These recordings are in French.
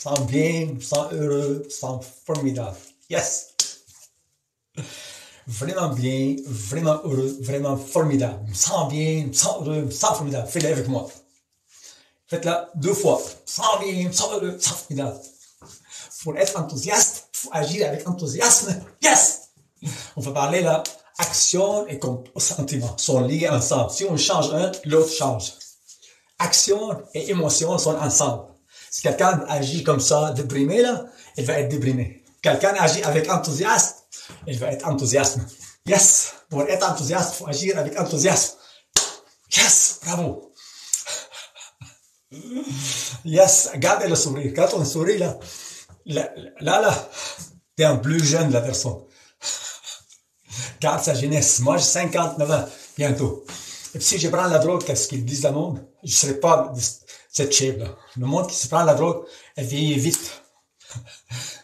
sens bien, je me sens heureux, je me sens formidable. Yes! Vraiment bien, vraiment heureux, vraiment formidable. Je me sens bien, je me sens heureux, je me sens formidable. Faites-le avec moi. Faites-le 2 fois. Je me sens bien, je me sens heureux, je me sens formidable. Pour être enthousiaste, il faut agir avec enthousiasme. Yes! On va parler là, action et sentiment sont liés ensemble. Si on change un, l'autre change. Action et émotion sont ensemble. Si quelqu'un agit comme ça, déprimé là, il va être déprimé. Quelqu'un agit avec enthousiasme, il va être enthousiaste. Yes! Pour être enthousiaste, il faut agir avec enthousiasme. Yes! Bravo! Yes! Gardez le sourire. Quand on sourit là, t'es un plus jeune la personne. Garde sa jeunesse. Moi, j'ai 59 ans, bientôt. Et puis si je prends la drogue, qu'est-ce qu'ils disent le monde? Je ne serai pas de cette shape-là. Le monde qui se prend la drogue, elle vieillit vite.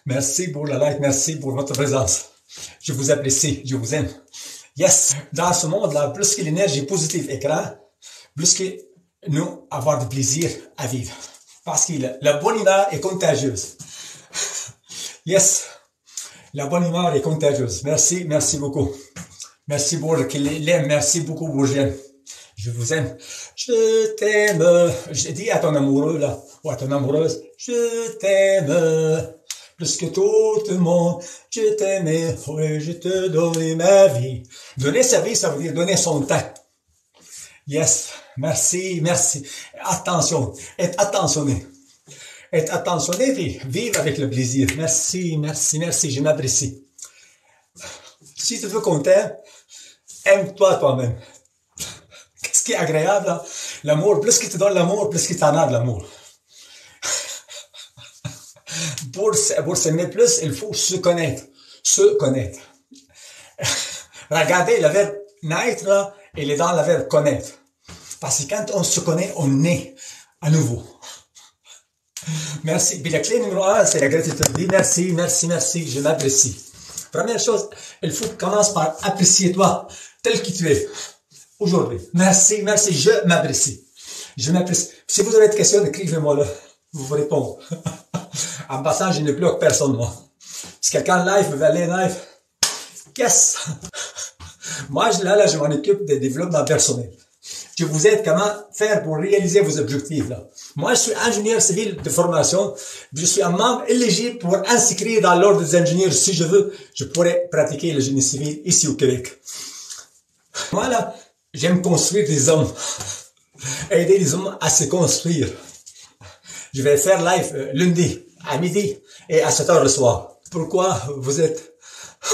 Merci pour la like, merci pour votre présence. Je vous apprécie, je vous aime. Yes! Dans ce monde-là, plus que l'énergie positive écran, plus que nous avoir du plaisir à vivre. Parce que la bonne humeur est contagieuse. Yes! La bonne humeur est contagieuse. Merci, merci beaucoup. Merci pour l'aime, merci beaucoup pour j'aime. Je vous aime. Je t'aime. Je dis à ton amoureux, là, ou à ton amoureuse, je t'aime. Plus que tout le monde, je t'aimais, oui, je te donnais ma vie. Donner sa vie, ça veut dire donner son temps. Yes. Merci, merci. Attention. Être attentionné. Être attentionné, vivre avec le plaisir. Merci, merci, merci, je m'apprécie. Si tu veux qu'on t'aime, aime-toi toi-même. Qu'est-ce qui est agréable, là? L'amour, plus que tu donnes l'amour, plus que tu en as de l'amour. Pour s'aimer plus, il faut se connaître. Se connaître. Regardez, le verbe naître, là, il est dans le verbe connaître. Parce que quand on se connaît, on naît à nouveau. Merci. Puis la clé numéro 1, c'est la gratitude. Dis merci, merci, merci, je m'apprécie. Première chose, il faut que tu commences par apprécier toi, tel que tu es. Aujourd'hui. Merci, merci, je m'apprécie. Je m'apprécie. Si vous avez des questions, écrivez-moi là. Vous répondre. En passant, je ne bloque personne, moi. Si quelqu'un live veut aller live, yes! Moi, là, je m'en occupe des développements personnels. Je vous aide comment faire pour réaliser vos objectifs, là. Moi, je suis ingénieur civil de formation. Je suis un membre éligible pour inscrire dans l'ordre des ingénieurs. Si je veux, je pourrais pratiquer le génie civil ici au Québec. Moi, là, j'aime construire des hommes. Aider les hommes à se construire. Je vais faire live lundi à midi et à 7 heures le soir. Pourquoi vous êtes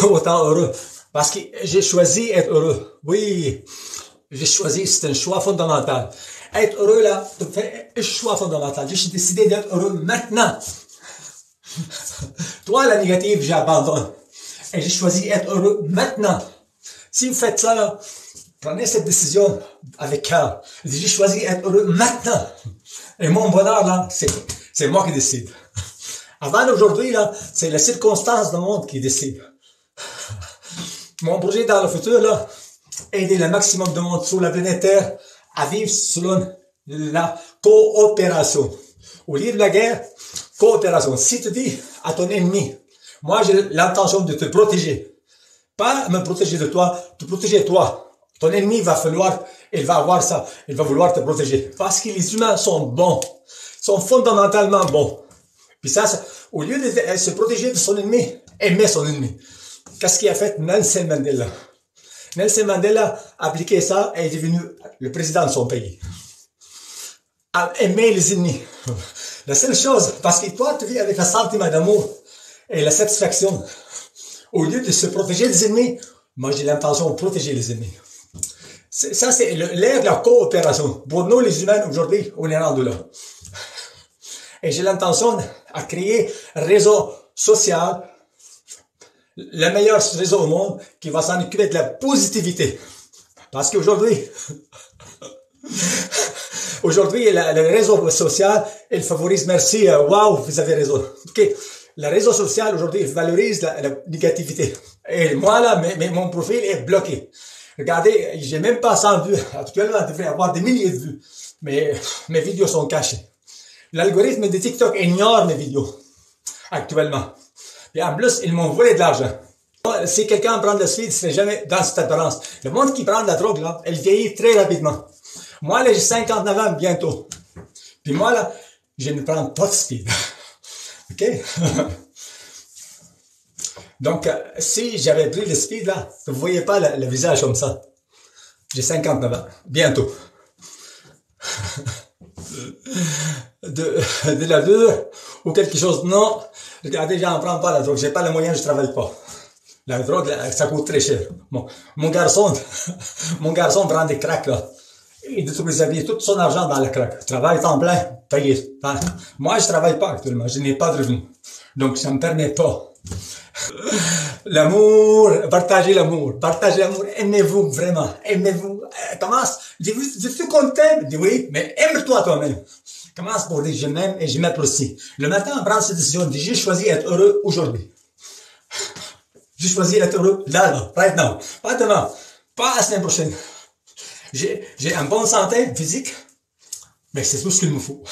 autant heureux? Parce que j'ai choisi être heureux. Oui, j'ai choisi, c'est un choix fondamental. Être heureux là, c'est un choix fondamental. J'ai décidé d'être heureux maintenant. Toi, la négative, j'abandonne. Et j'ai choisi être heureux maintenant. Si vous faites ça, là, prenez cette décision avec cœur. J'ai choisi d'être heureux maintenant. Et mon bonheur, là, c'est moi qui décide. Avant d'aujourd'hui, là, c'est la circonstance du monde qui décide. Mon projet dans le futur, là, aider le maximum de monde sur la planète Terre à vivre selon la coopération. Au lieu de la guerre, coopération. Si tu dis à ton ennemi, moi j'ai l'intention de te protéger. Pas me protéger de toi, te protéger toi. Ton ennemi il va avoir ça, il va vouloir te protéger. Parce que les humains sont bons, sont fondamentalement bons. Puis ça, au lieu de se protéger de son ennemi, aimer son ennemi. Qu'est-ce qu'il a fait Nelson Mandela? Nelson Mandela a appliqué ça et est devenu le président de son pays. À aimer les ennemis. La seule chose, parce que toi, tu vis avec un sentiment d'amour et la satisfaction. Au lieu de se protéger des ennemis, moi j'ai l'intention de protéger les ennemis. Ça, c'est l'ère de la coopération. Pour nous, les humains, aujourd'hui, on est rendu là. Et j'ai l'intention de créer un réseau social, le meilleur réseau au monde, qui va s'en occuper de la positivité. Parce qu'aujourd'hui, le réseau social, il favorise, merci, wow, vous avez raison. Ok, le réseau social, aujourd'hui, il valorise la négativité. Et moi, là, mon profil est bloqué. Regardez, j'ai même pas 100 vues. Actuellement, je devrais avoir des milliers de vues. Mais mes vidéos sont cachées. L'algorithme de TikTok ignore mes vidéos, actuellement. Et en plus, ils m'ont volé de l'argent. Si quelqu'un prend de la speed, c'est jamais dans cette balance. Le monde qui prend de la drogue, là, elle vieillit très rapidement. Moi, là, j'ai 59 ans bientôt. Puis moi, là, je ne prends pas de speed. OK? Donc, si j'avais pris le speed, là, vous voyez pas le visage comme ça. J'ai 59 ans. Bientôt. De la dure ou quelque chose. Non. Regardez, j'en prends pas la drogue. J'ai pas les moyens, je travaille pas. La drogue, là, ça coûte très cher. Bon, mon garçon prend des cracks, là. Il détruit sa vie, tout son argent dans la crack. Travaille temps plein, payé. Moi, je travaille pas actuellement. Je n'ai pas de revenus. Donc, ça me permet pas. L'amour, partagez l'amour, aimez-vous vraiment, aimez-vous. Commence, dis-tu qu'on t'aime? Dis oui, mais aime-toi toi-même. Commence pour dire je m'aime et je m'apprécie. Le matin, on prend cette décision, dis j'ai choisi d'être heureux aujourd'hui. J'ai choisi d'être heureux là, right now. Pas demain, pas la semaine prochaine. J'ai une bonne santé physique, mais c'est tout ce qu'il me faut.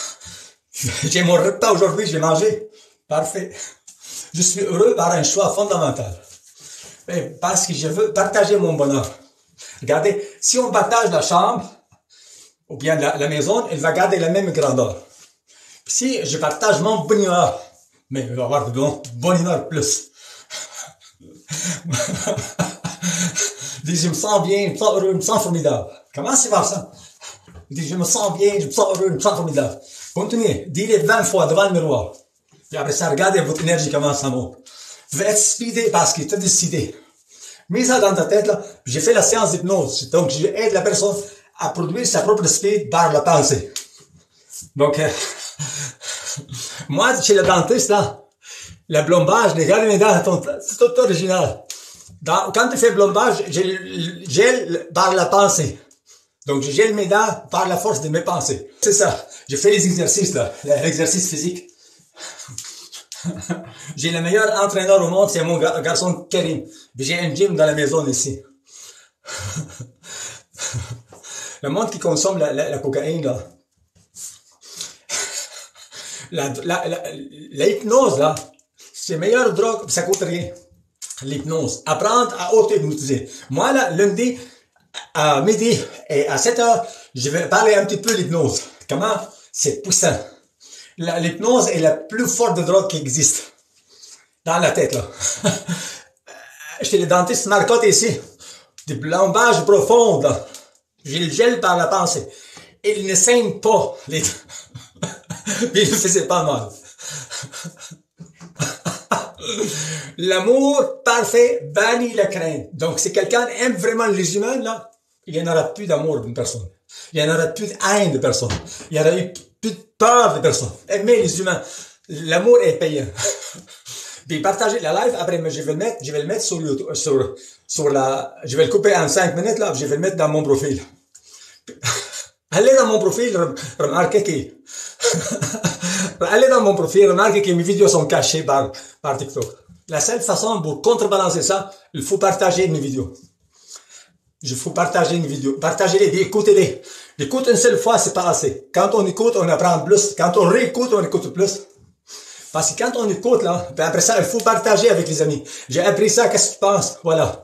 J'ai mon repas aujourd'hui, j'ai mangé. Parfait. Je suis heureux par un choix fondamental. Parce que je veux partager mon bonheur. Regardez, si on partage la chambre, ou bien la maison, elle va garder la même grandeur. Puis si je partage mon bonheur, mais il va y avoir de bonheur plus. Dis, je me sens bien, je me sens heureux, je me sens formidable. Comment c'est voir ça? Dis, je me sens bien, je me sens heureux, je me sens formidable. Continuez, dis-le 20 fois devant le miroir. Et après ça, regardez votre énergie comment ça monte. Vous allez être speedé parce que tu as décidé. Mets ça dans ta tête, là. J'ai fait la séance d'hypnose. Donc, j'aide la personne à produire sa propre speed par la pensée. Donc, moi, chez le dentiste, là, le plombage, regarde mes dents, c'est tout original. Quand tu fais le plombage, je gèle par la pensée. Donc, je gèle mes dents par la force de mes pensées. C'est ça. Je fais les exercices, là. L'exercice physique. J'ai le meilleur entraîneur au monde, c'est mon garçon Karim. J'ai un gym dans la maison ici. Le monde qui consomme la cocaïne, là. La hypnose, là, c'est la meilleure drogue, ça coûte rien. L'hypnose. Apprendre à auto-hypnotiser. Moi, là, lundi, à midi et à 7 heures, je vais parler un petit peu de l'hypnose. Comment? C'est puissant. L'hypnose est la plus forte drogue qui existe. Dans la tête, là. Chez le dentiste Marcotte ici. Des plombages profonds, là. J'ai le gel par la pensée. Il ne saigne pas. Mais il ne faisait pas mal. L'amour parfait bannit la crainte. Donc, si quelqu'un aime vraiment les humains, là, il n'y en aura plus d'amour d'une personne. Il n'y en aura plus de haine de personne. Il n'y aura plus de peur de personne. Aimer les humains. L'amour est payant. Puis partager la live, après, je vais le mettre sur YouTube, je vais le couper en 5 minutes, là, je vais le mettre dans mon profil. Allez dans mon profil, remarquez que mes vidéos sont cachées par TikTok. La seule façon pour contrebalancer ça, il faut partager mes vidéos. Il faut partager une vidéo. Partagez-les, écoutez-les. L'écoute une seule fois, c'est pas assez. Quand on écoute, on apprend plus. Quand on réécoute, on écoute plus. Parce que quand on écoute, là, puis après ça, il faut partager avec les amis. J'ai appris ça, qu'est-ce que tu penses? Voilà.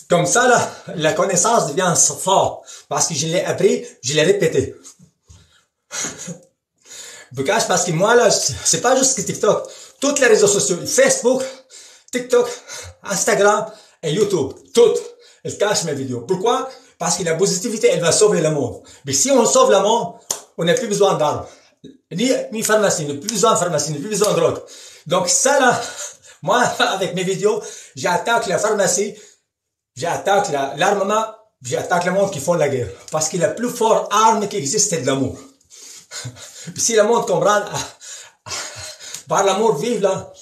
Comme ça, là, la connaissance devient forte. Parce que je l'ai appris, je l'ai répété. Parce que moi, là, c'est pas juste que TikTok. Toutes les réseaux sociaux, Facebook, TikTok, Instagram et YouTube. Toutes. Elles cachent mes vidéos. Pourquoi? Parce que la positivité, elle va sauver le monde. Mais si on sauve le monde, on n'a plus besoin d'armes. Ni pharmacie, ni plus besoin de pharmacie, ni plus besoin de drogue. Donc ça là, moi, avec mes vidéos, j'attaque la pharmacie, j'attaque l'armement, j'attaque le monde qui font la guerre. Parce que la plus forte arme qui existe, c'est de l'amour. Puis si le monde comprend, par l'amour vivre là,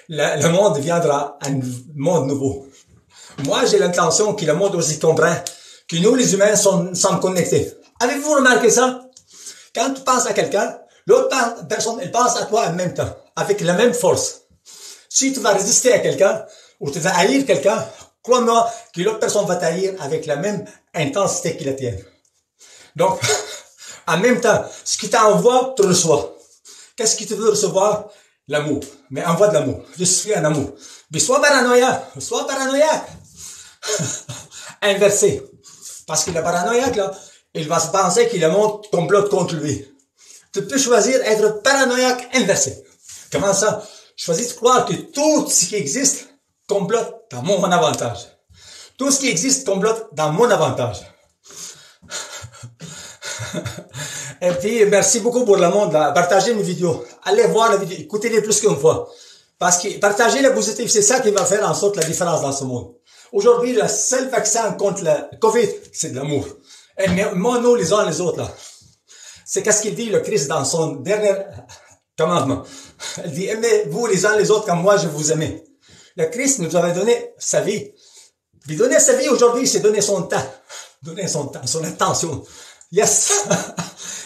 le monde deviendra un monde nouveau. Moi, j'ai l'intention que le monde aussi comprend que nous, les humains, sommes connectés. Avez-vous remarqué ça? Quand tu penses à quelqu'un, l'autre personne, elle pense à toi en même temps, avec la même force. Si tu vas résister à quelqu'un, ou tu vas haïr quelqu'un, crois-moi que l'autre personne va t'haïr avec la même intensité que la tienne. Donc, en même temps, ce qui t'envoie, tu reçois. qu'est-ce que tu veux recevoir? L'amour. Mais envoie de l'amour. Je suis un amour. Mais sois paranoïaque. Sois paranoïaque. Inversé. Parce que le paranoïaque, là, il va se penser qu'il le monde complote contre lui. Tu peux choisir être paranoïaque inversé. Comment ça? Choisis de croire que tout ce qui existe complote dans mon avantage. Tout ce qui existe complote dans mon avantage. Et puis, merci beaucoup pour le monde, là. Partagez mes vidéos. Allez voir la vidéo. Écoutez-les plus qu'une fois. Parce que partager le positif, c'est ça qui va faire en sorte la différence dans ce monde. Aujourd'hui, le seul vaccin contre le COVID, c'est de l'amour. Et nous, les uns les autres, là. C'est qu'est-ce qu'il dit, le Christ, dans son dernier commandement. Il dit, aimez-vous les uns les autres comme moi, je vous aimais. Le Christ nous avait donné sa vie. Puis donner sa vie aujourd'hui, c'est donner son temps. Donner son temps, son attention. Yes!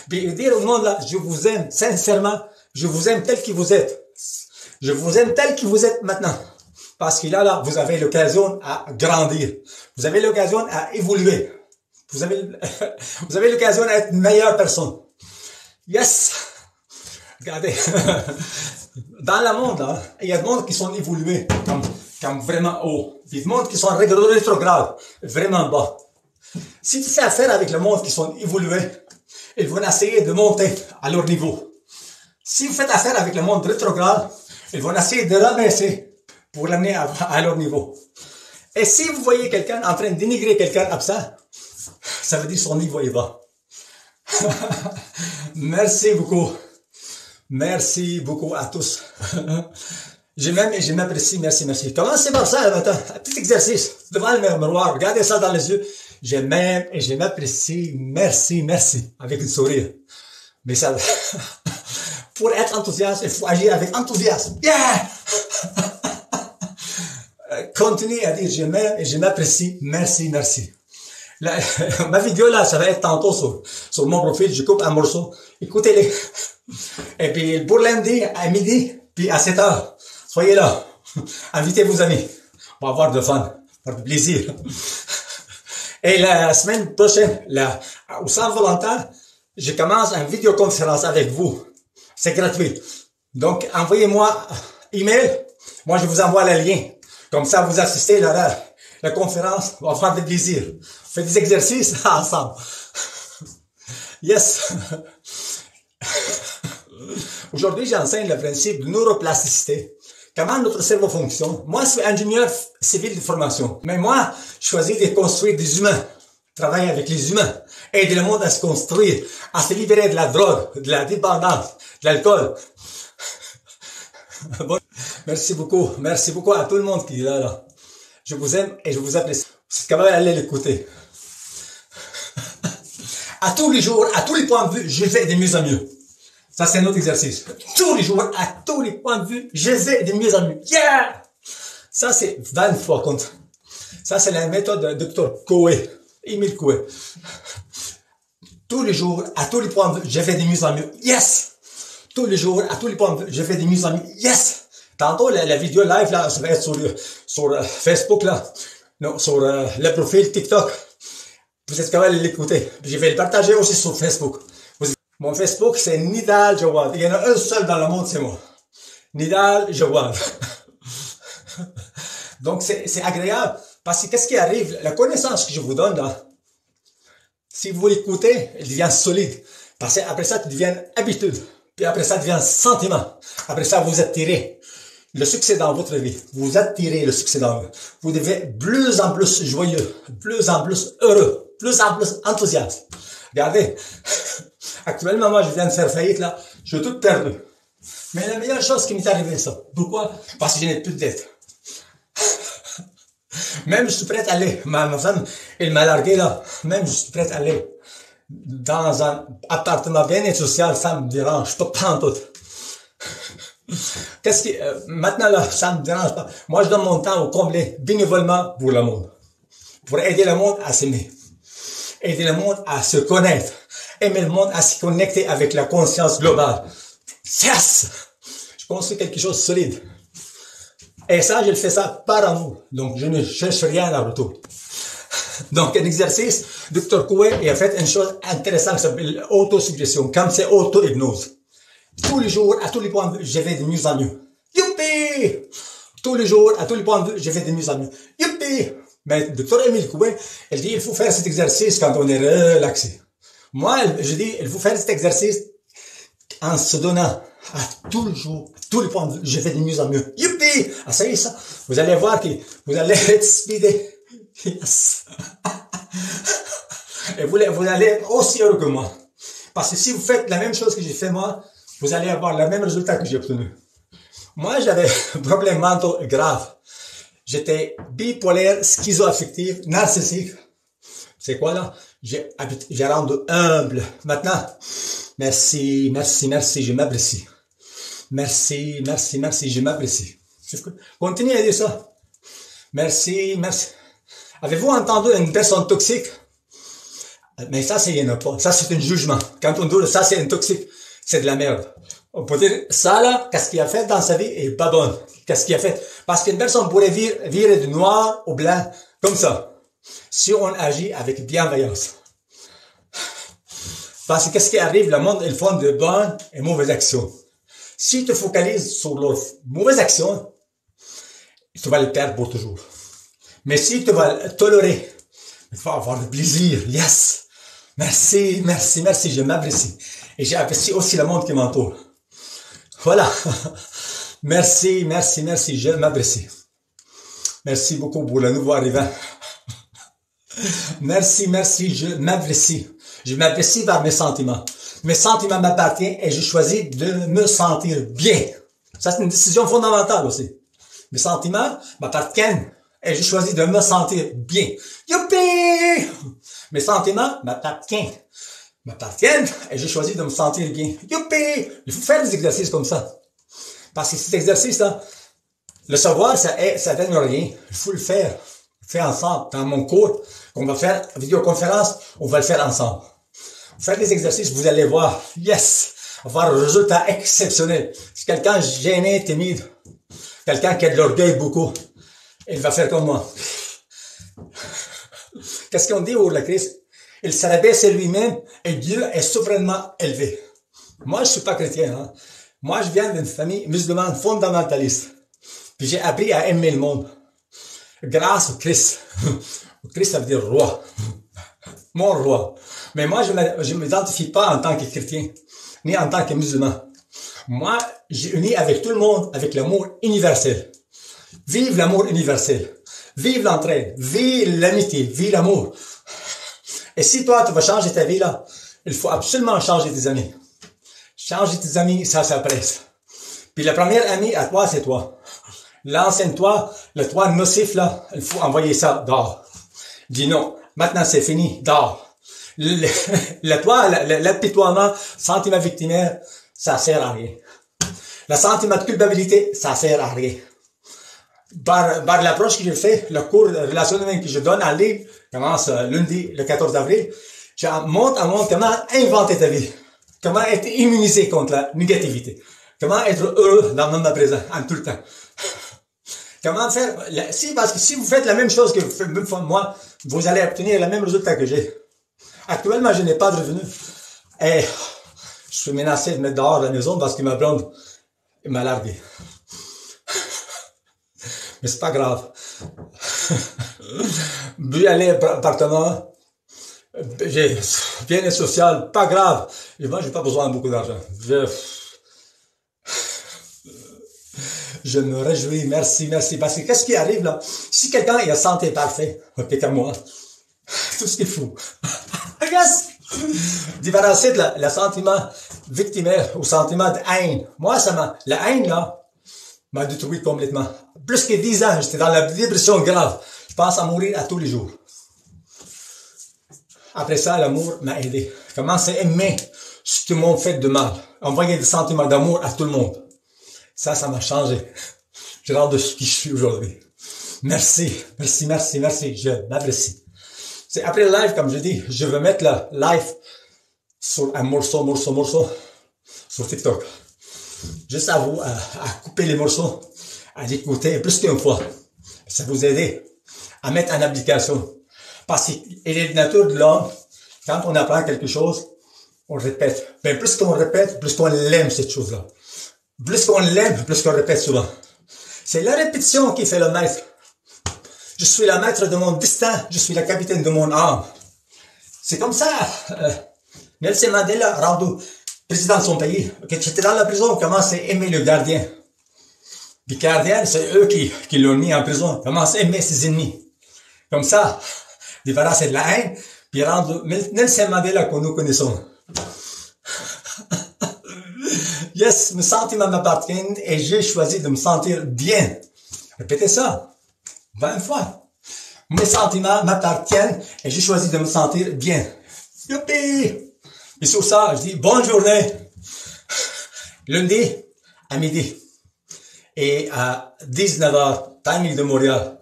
Puis dire au monde, là, je vous aime, sincèrement, je vous aime tel que vous êtes. Je vous aime tel que vous êtes maintenant. Parce que là, vous avez l'occasion à grandir. Vous avez l'occasion à évoluer. Vous avez l'occasion d'être une meilleure personne. Yes! Regardez. Dans le monde, là, il y a des mondes qui sont évolués, comme vraiment haut. Puis des mondes qui sont rétrogrades, vraiment bas. Si tu fais affaire avec le monde qui sont évolués, ils vont essayer de monter à leur niveau. Si vous faites affaire avec le monde rétrograde, ils vont essayer de rabaisser pour l'amener à leur niveau. Et si vous voyez quelqu'un en train de dénigrer quelqu'un absent, ça veut dire son niveau est bas. Merci beaucoup. Merci beaucoup à tous. Je m'aime et je m'apprécie. Merci, merci. Commencez par ça le matin. Un petit exercice devant le miroir. Regardez ça dans les yeux. Je m'aime et je m'apprécie. Merci, merci. Avec une sourire. Mais ça, pour être enthousiaste, il faut agir avec enthousiasme. Yeah! Continuez à dire je m'aime et je m'apprécie. Merci, merci. Ma vidéo là, ça va être tantôt sur mon profil. Je coupe un morceau. Écoutez-les. Et puis pour lundi, à midi, puis à 7 heures, soyez là. Invitez vos amis. On va avoir de fun, avoir du plaisir. Et la semaine prochaine, au centre volontaire, je commence une vidéoconférence avec vous. C'est gratuit. Donc, envoyez-moi email. Moi, je vous envoie le lien. Comme ça, vous assistez à la conférence. On va faire du plaisir. On fait des exercices ensemble. Yes. Aujourd'hui, j'enseigne le principe de neuroplasticité. Comment notre cerveau fonctionne. Moi, je suis ingénieur civil de formation. Mais moi, je choisis de construire des humains. Travailler avec les humains. Aider le monde à se construire. À se libérer de la drogue, de la dépendance, de l'alcool. Bon. Merci beaucoup. Merci beaucoup à tout le monde qui est là. Je vous aime et je vous apprécie. C'est quand même aller l'écouter. À tous les jours, à tous les points de vue, je vais de mieux en mieux. Ça, c'est un autre exercice. Tous les jours, à tous les points de vue, je vais de mieux en mieux. Yeah! Ça, c'est 20 fois contre. Ça, c'est la méthode de Dr. Coué. Émile Coué. Tous les jours, à tous les points de vue, je vais de mieux en mieux. Yes! Tous les jours, à tous les points de vue, je vais de mieux en mieux. Yes! Tantôt, la vidéo live, là, ça va être sur Facebook, là. Non, sur le profil TikTok. Vous êtes capable de l'écouter. Je vais le partager aussi sur Facebook. Mon Facebook, c'est Nidal Jawad. Il y en a un seul dans le monde, c'est moi. Nidal Jawad. Donc, c'est agréable. Parce que qu'est-ce qui arrive? La connaissance que je vous donne, là, si vous l'écoutez, elle devient solide. Parce qu'après ça, tu deviens habitude. Puis après ça, devient sentiment. Après ça, vous attirez le succès dans votre vie. Vous attirez le succès dans vous. Vous devez plus en plus joyeux, plus en plus heureux, plus en plus enthousiaste. Regardez. Actuellement, moi, je viens de faire faillite, là. Je suis tout perdu. Mais la meilleure chose qui m'est arrivée, ça. Pourquoi? Parce que je n'ai plus de dette. Même je suis prêt à aller. Ma femme, elle m'a largué, là. Même je suis prêt à aller dans un appartement bien et social, ça me dérange pas tout. Maintenant, là, ça me dérange pas. Moi, je donne mon temps au complet, bénévolement, pour le monde. Pour aider le monde à s'aimer. Aider le monde à se connaître. Aimer le monde à se connecter avec la conscience globale. Yes! Je construis quelque chose de solide. Et ça, je le fais ça par amour. Donc, je ne cherche rien en retour. Donc, un exercice, Dr. Coué, il a fait une chose intéressante qui s'appelle autosuggestion, comme c'est auto-hypnose. Tous les jours, à tous les points de vue, je vais de mieux en mieux. Youpi! Tous les jours, à tous les points de vue, je vais de mieux en mieux. Youpi! Mais docteur Émile Coué, elle dit, il faut faire cet exercice quand on est relaxé. Moi, je dis, il faut faire cet exercice en se donnant à tous les jours, à tous les points de vue, je vais de mieux en mieux. Youpi! Essayez ça. Vous allez voir que vous allez être speedé. Yes. Et vous allez être aussi heureux que moi. Parce que si vous faites la même chose que j'ai fait moi, vous allez avoir le même résultat que j'ai obtenu. Moi, j'avais un problème mental grave. J'étais bipolaire, schizoaffectif, narcissique. C'est quoi là? J'ai rendu humble. Maintenant, merci, je m'apprécie. Merci, je m'apprécie. Continuez à dire ça. Merci. Avez-vous entendu une personne toxique? Mais ça, il n'y en a pas. Ça, c'est un jugement. Quand on dit ça, c'est un toxique, c'est de la merde. On peut dire, ça là, qu'est-ce qu'il a fait dans sa vie est pas bon. Qu'est-ce qu'il a fait? Parce qu'une personne pourrait virer du noir au blanc, comme ça. Si on agit avec bienveillance. Parce que qu'est-ce qui arrive? Le monde, ils font de bonnes et mauvaises actions. Si tu te focalises sur leurs mauvaises actions, tu vas le perdre pour toujours. Mais si tu vas le tolérer, tu vas avoir du plaisir. Yes! Merci, je m'apprécie. Et j'apprécie aussi le monde qui m'entoure. Voilà. Merci, je m'apprécie. Merci beaucoup pour le nouveau arrivant. Merci, je m'apprécie. Je m'apprécie par mes sentiments. Mes sentiments m'appartiennent et je choisis de me sentir bien. Ça, c'est une décision fondamentale aussi. Mes sentiments m'appartiennent et je choisis de me sentir bien. Youpi! Mes sentiments m'appartiennent et j'ai choisi de me sentir bien. Youpi! Il faut faire des exercices comme ça. Parce que cet exercice-là, le savoir, ça donne rien. Il faut le faire. Faire ensemble. Dans mon cours, qu'on va faire vidéoconférence, on va le faire ensemble. Faire des exercices, vous allez voir. Yes! Avoir un résultat exceptionnel. Si quelqu'un gêné, timide, quelqu'un qui a de l'orgueil beaucoup, il va faire comme moi. Qu'est-ce qu'on dit au la Christ? Il se rabaisse lui-même et Dieu est suprêmement élevé. Moi, je suis pas chrétien, hein. Moi, je viens d'une famille musulmane fondamentaliste. Puis j'ai appris à aimer le monde. Grâce au Christ. Christ, ça veut dire roi. Mon roi. Mais moi, je m'identifie pas en tant que chrétien, ni en tant que musulman. Moi, j'ai uni avec tout le monde avec l'amour universel. Vive l'amour universel. Vive l'entraide. Vive l'amitié. Vive l'amour. Et si toi, tu vas changer ta vie là, il faut absolument changer tes amis. Changer tes amis, ça presse. Puis la première amie à toi, c'est toi. L'ancienne toi, le toi nocif là, il faut envoyer ça dehors. Dis non. Maintenant, c'est fini. Dehors. Le toi, l'apitoiement, sentiment victimaire, ça sert à rien. Le sentiment de culpabilité, ça sert à rien. Par l'approche que j'ai fait, le cours de relations humaines que je donne en ligne, commence lundi, le 14 avril, je montre comment inventer ta vie. Comment être immunisé contre la négativité. Comment être heureux dans le moment présent, en tout le temps. Comment faire, parce que si vous faites la même chose que moi, vous allez obtenir le même résultat que j'ai. Actuellement, je n'ai pas de revenus. Et je suis menacé de mettre dehors la maison parce que ma blonde m'a largué. Mais c'est pas grave. Puis aller à l'appartement, j'ai bien social, pas grave. Et moi, j'ai pas besoin de beaucoup d'argent. Je me réjouis, merci. Parce que qu'est-ce qui arrive là? Si quelqu'un a santé parfait, ok comme moi, tout ce qu'il faut. Yes! Différencier de le sentiment victimaire au sentiment de haine. Moi, la haine là, m'a détruit complètement. Plus que 10 ans, j'étais dans la dépression grave. Je pense à mourir à tous les jours. Après ça, l'amour m'a aidé. Commencer à aimer ce que tout le monde fait de mal. Envoyer des sentiments d'amour à tout le monde. Ça m'a changé. Je rentre de ce qui je suis aujourd'hui. Merci. Je m'apprécie. C'est après le live, comme je dis, je vais mettre le live sur un morceau sur TikTok. Juste à vous, à couper les morceaux, à l'écouter plus qu'une fois. Ça vous aide à mettre en application. Parce qu'il est de nature de l'homme, quand on apprend quelque chose, On répète. Ben, plus qu'on répète, plus qu'on l'aime, cette chose-là. Plus qu'on l'aime, plus qu'on répète souvent. C'est la répétition qui fait le maître. Je suis le maître de mon destin. Je suis le capitaine de mon âme. C'est comme ça. Nelson Mandela, rendu président de son pays, quand j'étais dans la prison, commence à aimer le gardien. Les gardiens, c'est eux qui l'ont mis en prison. Commence à aimer ses ennemis. Comme ça, débarrasser de la haine, puis rendre Nelson Mandela que nous connaissons. Yes, mes sentiments m'appartiennent et j'ai choisi de me sentir bien. Répétez ça. 20 fois. Mes sentiments m'appartiennent et j'ai choisi de me sentir bien. Youpi! Et sur ça, je dis bonne journée. Lundi à midi. Et à 19h, timing de Montréal.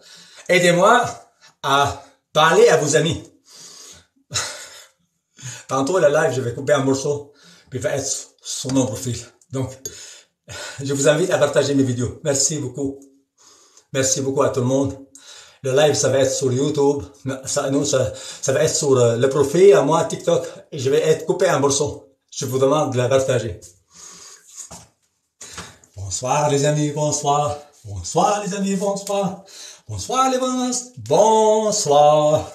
Aidez-moi à parler à vos amis. Tantôt, le live, je vais couper un morceau, puis il va être sur mon profil. Donc, je vous invite à partager mes vidéos. Merci beaucoup. Merci beaucoup à tout le monde. Le live, ça va être sur YouTube. Ça va être sur le profil, à moi, TikTok. Et je vais être coupé un morceau. Je vous demande de la partager. Bonsoir les amis, bonsoir. Bonsoir les amis, bonsoir. Bonsoir les bonnes. Bonsoir.